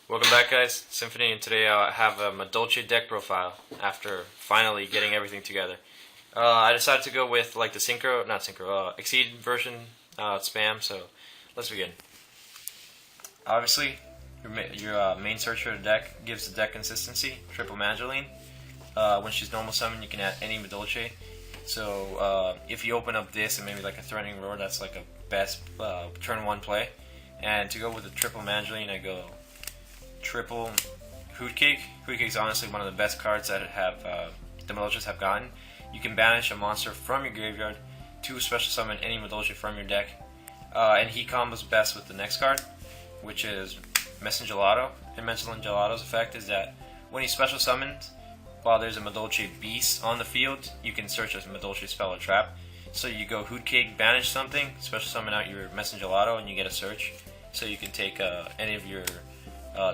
Welcome back, guys. Symphony, and today I have a Madolche deck profile after finally getting everything together. I decided to go with like the Exceed version spam. So let's begin. Obviously, your main searcher of the deck gives the deck consistency. Triple Madolche. When she's normal summon, you can add any Madolche. So if you open up this and maybe like a Threatening Roar, that's like a best turn 1 play. And to go with the triple Madolche, I go triple Hootcake. Hootcake is honestly one of the best cards that the Madolches have gotten. You can banish a monster from your graveyard to special summon any Madolche from your deck, and he combos best with the next card, which is Messengelado. And Messengelato's effect is that when he special summons, while there's a Madolche beast on the field, you can search a Madolche spell or trap. So you go Hootcake, banish something, special summon out your Messengelado, and you get a search. So you can take any of your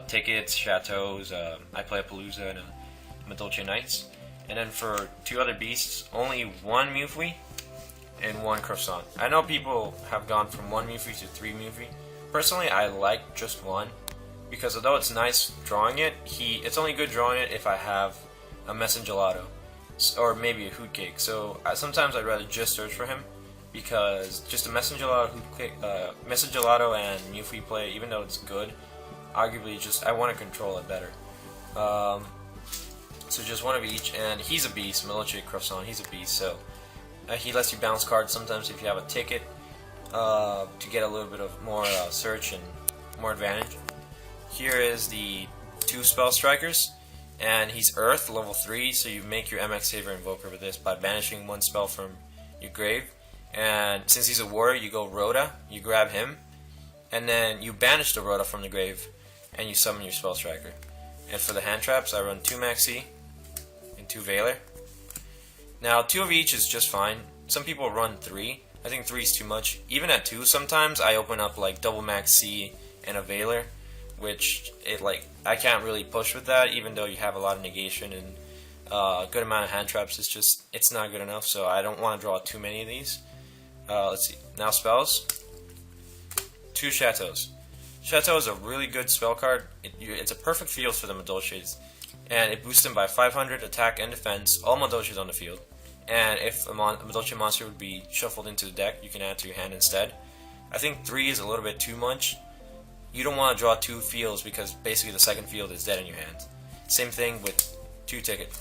tickets, chateaus, I play a Palooza and a Madolche Knights. And then for two other beasts, only one Mufwi and one Croissant. I know people have gone from one Mufwi to three Mufwi. Personally, I like just one, because although it's nice drawing it, it's only good drawing it if I have a Messengelado or maybe a Hootcake. So sometimes I'd rather just search for him, because just a Messengelado and Mufwi play, even though it's good, arguably I want to control it better. So just one of each, and he's a beast. Madolche Croissant, he's a beast. So he lets you bounce cards sometimes if you have a ticket to get a little bit of more search and more advantage. Here is the two spell strikers, and he's Earth level 3. So you make your MX Saver Invoker with this by banishing one spell from your grave. And since he's a warrior, you go Rhoda, you grab him, and then you banish the Rhoda from the grave, and you summon your spell striker. And for the hand traps, I run 2 Maxi and 2 Veiler. Now 2 of each is just fine. Some people run 3. I think 3 is too much. Even at 2, sometimes I open up like double Maxi and a Veiler, which I can't really push with that, even though you have a lot of negation and a good amount of hand traps. It's not good enough, so I don't want to draw too many of these. Let's see. Now spells. 2 Chateaus. Chateau is a really good spell card. It's a perfect field for the Madolches, and it boosts them by 500 attack and defense, all Madolches on the field. And if a Madolche monster would be shuffled into the deck, you can add to your hand instead. I think 3 is a little bit too much. You don't want to draw 2 fields, because basically the second field is dead in your hand. Same thing with 2 Ticket.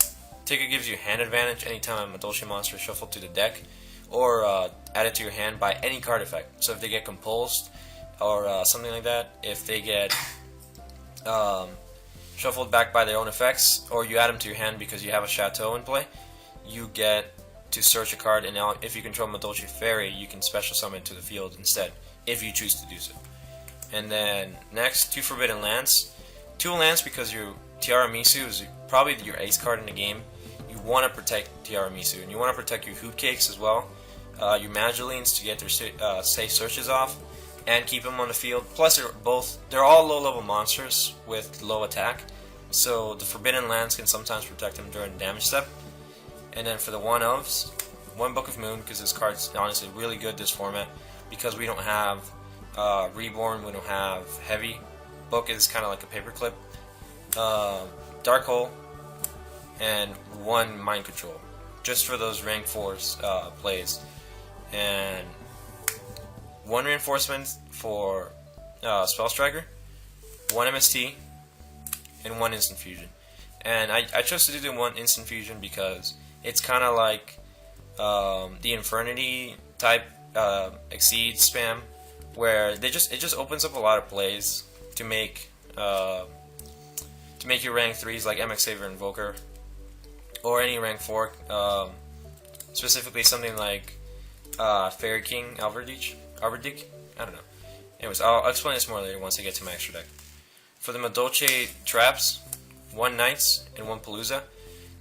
Ticket gives you hand advantage anytime a Madolche monster is shuffled to the deck, or added to your hand by any card effect. So if they get compulsed, or something like that, if they get shuffled back by their own effects, or you add them to your hand because you have a Chateau in play, you get to search a card, and now if you control Madolche Fairy, you can special summon to the field instead, if you choose to do so. And then next, 2 Forbidden Lands. 2 lands because your Tiara Misu is probably your ace card in the game. You want to protect Tiara Misu, and you want to protect your Hootcakes as well, your Madolines to get their safe searches off, and keep them on the field. Plus, they're all low-level monsters with low attack, so the Forbidden Lands can sometimes protect them during the damage step. And then for the one-ofs, 1 Book of Moon, because this card's honestly really good this format, because we don't have Reborn, we don't have Heavy. Book is kind of like a paperclip. Dark Hole, and 1 Mind Control, just for those rank 4s plays. And 1 reinforcement for Spell Striker, 1 MST, and 1 Instant Fusion. And I chose to do the 1 Instant Fusion because it's kind of like the Infernity type Exceed spam, where it just opens up a lot of plays to make your rank 3s like MX Saver Invoker, or any rank 4, specifically something like Fairy King Alverdick? I don't know. Anyways, I'll explain this more later once I get to my extra deck. For the Madolche traps, 1 Knights and 1 Palooza.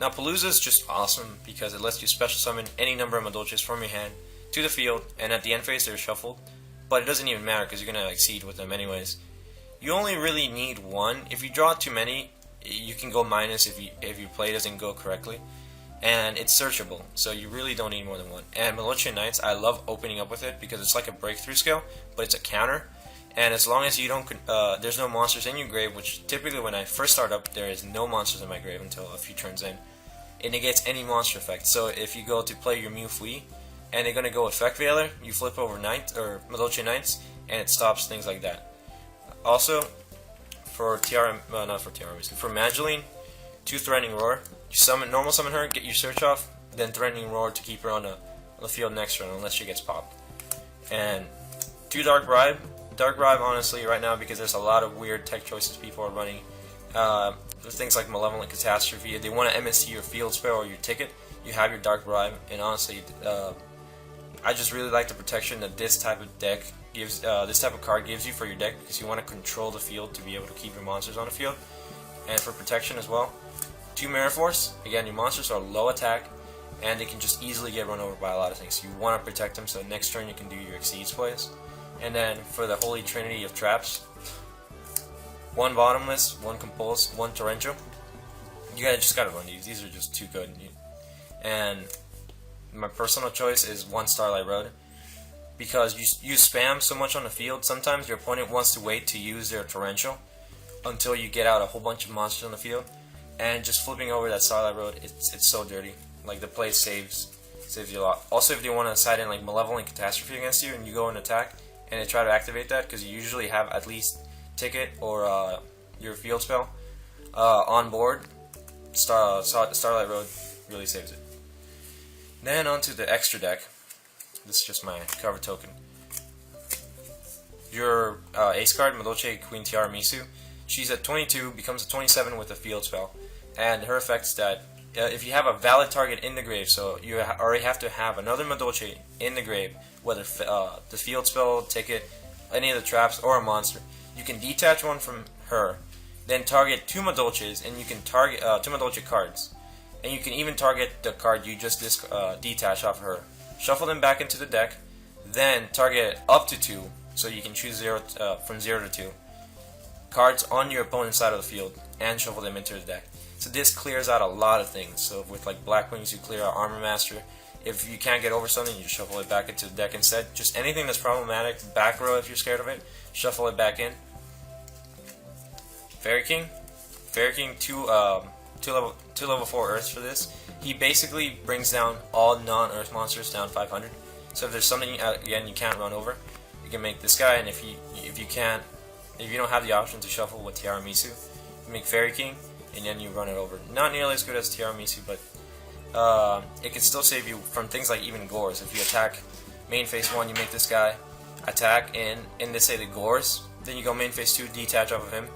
Now Palooza is just awesome because it lets you special summon any number of Madolches from your hand to the field, and at the end phase they're shuffled. But it doesn't even matter because you're going to exceed with them anyways. You only really need 1. If you draw too many, you can go minus if your play doesn't go correctly. And it's searchable, so you really don't need more than 1. And Madolche Knights, I love opening up with it because it's like a breakthrough skill, but it's a counter. And as long as you don't, there's no monsters in your grave, which typically when I first start up, there is no monsters in my grave until a few turns in. It negates any monster effect. So if you go to play your Mew Flea, and they're gonna go Effect Veiler, you flip over Knight or Madolche Knights, and it stops things like that. Also, for for Madolche, 2 Threatening Roar. You normal summon her, get your search off, then Threatening Roar to keep her on the field next turn, unless she gets popped. And 2 Dark Bribe. Dark Bribe, honestly, right now, because there's a lot of weird tech choices people are running. There's things like Malevolent Catastrophe. If they want to MSC your field spell or your ticket, you have your Dark Bribe. And honestly, I just really like the protection that this type of deck gives. This type of card gives you for your deck, because you want to control the field to be able to keep your monsters on the field. And for protection as well, 2 Mirror Force. Again, your monsters are low attack, and they can just easily get run over by a lot of things. You want to protect them, so next turn you can do your Exceeds plays. And then for the Holy Trinity of Traps, 1 Bottomless, 1 Compulse, 1 Torrential. You just gotta run these. These are just too good. And my personal choice is 1 Starlight Road, because you spam so much on the field. Sometimes your opponent wants to wait to use their Torrential until you get out a whole bunch of monsters on the field, and just flipping over that Starlight Road, it's so dirty. Like, the play saves you a lot. Also, if you want to side in like Malevolent Catastrophe against you and you go and attack, and they try to activate that, because you usually have at least ticket or your field spell on board, Starlight Road really saves it. Then onto the extra deck. This is just my cover token. Your ace card, Madolche Queen Tiara Misu, she's at 22, becomes a 27 with a field spell, and her effect is that if you have a valid target in the grave, so you already have to have another Madolche in the grave, whether the field spell, ticket, any of the traps, or a monster, you can detach one from her, then target 2 Madolches, and you can target 2 Madolche cards, and you can even target the card you just detached off of her. Shuffle them back into the deck, then target up to 2, so you can choose from 0 to 2 cards on your opponent's side of the field, and shuffle them into the deck. So this clears out a lot of things. So with like Black Wings, you clear out Armor Master. If you can't get over something, you just shuffle it back into the deck instead. Just anything that's problematic, back row if you're scared of it, shuffle it back in. Fairy King, 2 level 4 Earths for this. He basically brings down all non-Earth monsters down 500. So if there's something again you can't run over, you can make this guy. And if you don't have the option to shuffle with Tiara Misu, you make Fairy King, and then you run it over. Not nearly as good as Tiara Misu, but it can still save you from things like even Gores. If you attack main phase 1, you make this guy attack, and let's say the Gores, then you go main phase 2, detach off of him.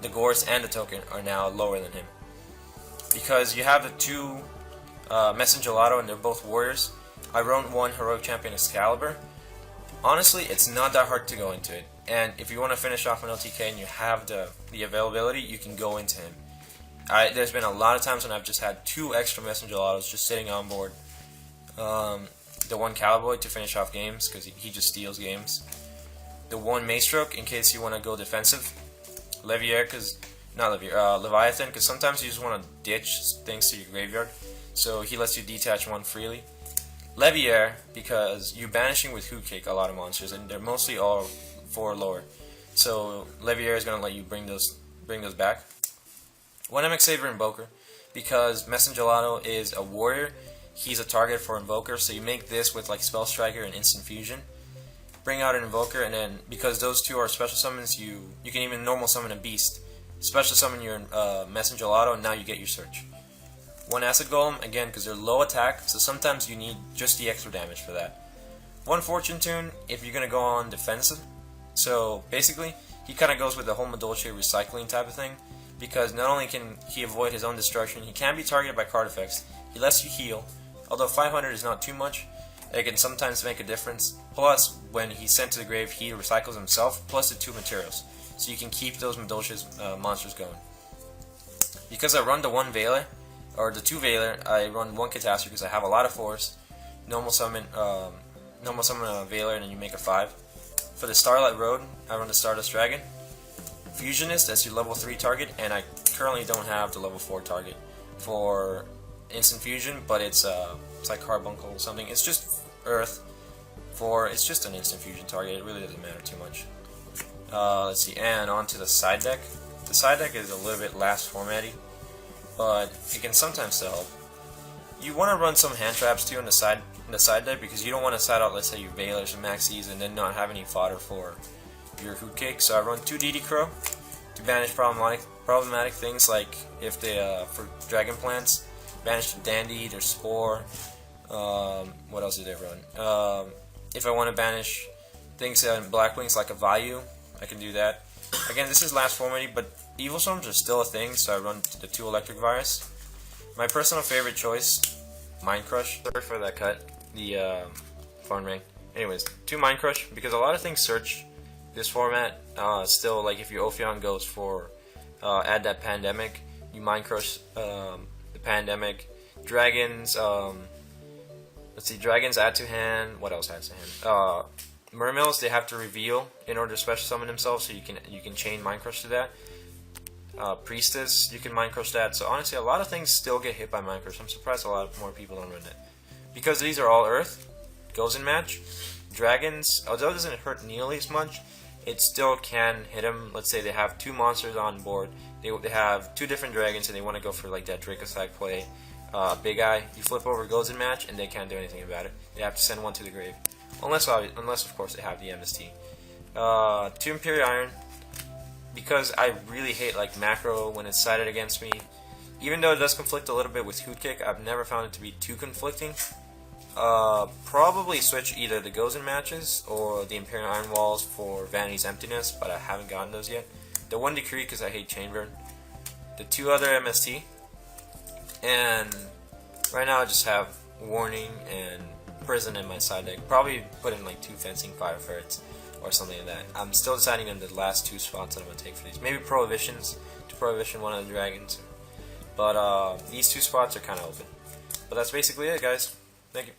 The Gores and the token are now lower than him. Because you have the 2 Messenger Lotto, and they're both warriors. I run 1 Heroic Champion Excalibur. Honestly, it's not that hard to go into it. And if you want to finish off an LTK and you have the availability, you can go into him. There's been a lot of times when I've just had 2 extra Messenger Lottos just sitting on board. The 1 Cowboy to finish off games, because he just steals games. The 1 Maestroke in case you want to go defensive. Leviathan, because sometimes you just want to ditch things to your graveyard. So he lets you detach 1 freely. Leviair, because you're banishing with Hoot Cake a lot of monsters, and they're mostly all 4 lower. So Leviair is going to let you bring those back. 1 MX Saber Invoker, because Messenger Lotto is a warrior, he's a target for Invoker, so you make this with like Spell Striker and Instant Fusion. Bring out an Invoker, and then because those 2 are special summons, you can even normal summon a Beast. Special summon your Messenger Lotto, and now you get your search. 1 Acid Golem, again because they're low attack, so sometimes you need just the extra damage for that. 1 Fortune Tune, if you're going to go on defensive. So basically, he kind of goes with the whole Madolche recycling type of thing, because not only can he avoid his own destruction, he can be targeted by card effects. He lets you heal, although 500 is not too much. It can sometimes make a difference. Plus, when he's sent to the grave, he recycles himself, plus the 2 materials. So you can keep those Madolche's monsters going. Because I run the 1 Veiler, or the 2 Veiler, I run 1 Catastrophe because I have a lot of 4s. Normal summon a Veiler, and then you make a 5. For the Starlight Road, I run the Stardust Dragon. Fusionist, that's your level 3 target, and I currently don't have the level 4 target for Instant Fusion, but it's like Carbuncle or something. It's just Earth. It's just an Instant Fusion target, it really doesn't matter too much. Let's see, and onto the side deck. The side deck is a little bit last formatty, but it can sometimes still help. You want to run some hand traps too on the side deck, because you don't want to side out, let's say, your Veilers and Maxis and then not have any fodder for your Hoot Cake. So I run 2 DD Crow to banish problematic things, like if they for Dragon Plants, banish the Dandy, their Spore. What else do they run? If I want to banish things in Black Wings like a Vayu, I can do that. Again, this is last formatty, but Evil Storms are still a thing, so I run the 2 Electric Virus. My personal favorite choice, Mind Crush. Sorry for that cut. The phone ring. Anyways, 2 Mind Crush, because a lot of things search this format. Still, like if your Ophion goes for add that Pandemic, you Mind Crush the Pandemic. Dragons, let's see, Dragons add to hand. What else adds to hand? Mermills, they have to reveal in order to special summon themselves, so you can chain Mind Crush to that. Priestess, you can Mind Crush that. So honestly, a lot of things still get hit by Mind Crush. I'm surprised a lot more people don't run it. Because these are all Earth, goes in match. Dragons, although it doesn't hurt nearly as much, it still can hit them. Let's say they have 2 monsters on board. They have 2 different dragons and they want to go for like that Dracossack play. Big Eye, you flip over, goes in match, and they can't do anything about it. They have to send one to the grave. Unless of course they have the MST. 2 Imperial Iron, because I really hate like macro when it's sided against me. Even though it does conflict a little bit with Hoot Kick, I've never found it to be too conflicting. Probably switch either the Gozen matches or the Imperial Iron Walls for Vanity's Emptiness, but I haven't gotten those yet. The 1 Decree because I hate Chain Burn. The 2 other MST. And right now I just have Warning and Prison in my side deck. Probably put in like 2 Fencing Fire Ferrets or something like that. I'm still deciding on the last 2 spots that I'm going to take for these. Maybe Prohibitions, to Prohibition one of the Dragons. But these 2 spots are kind of open. But that's basically it, guys. Thank you.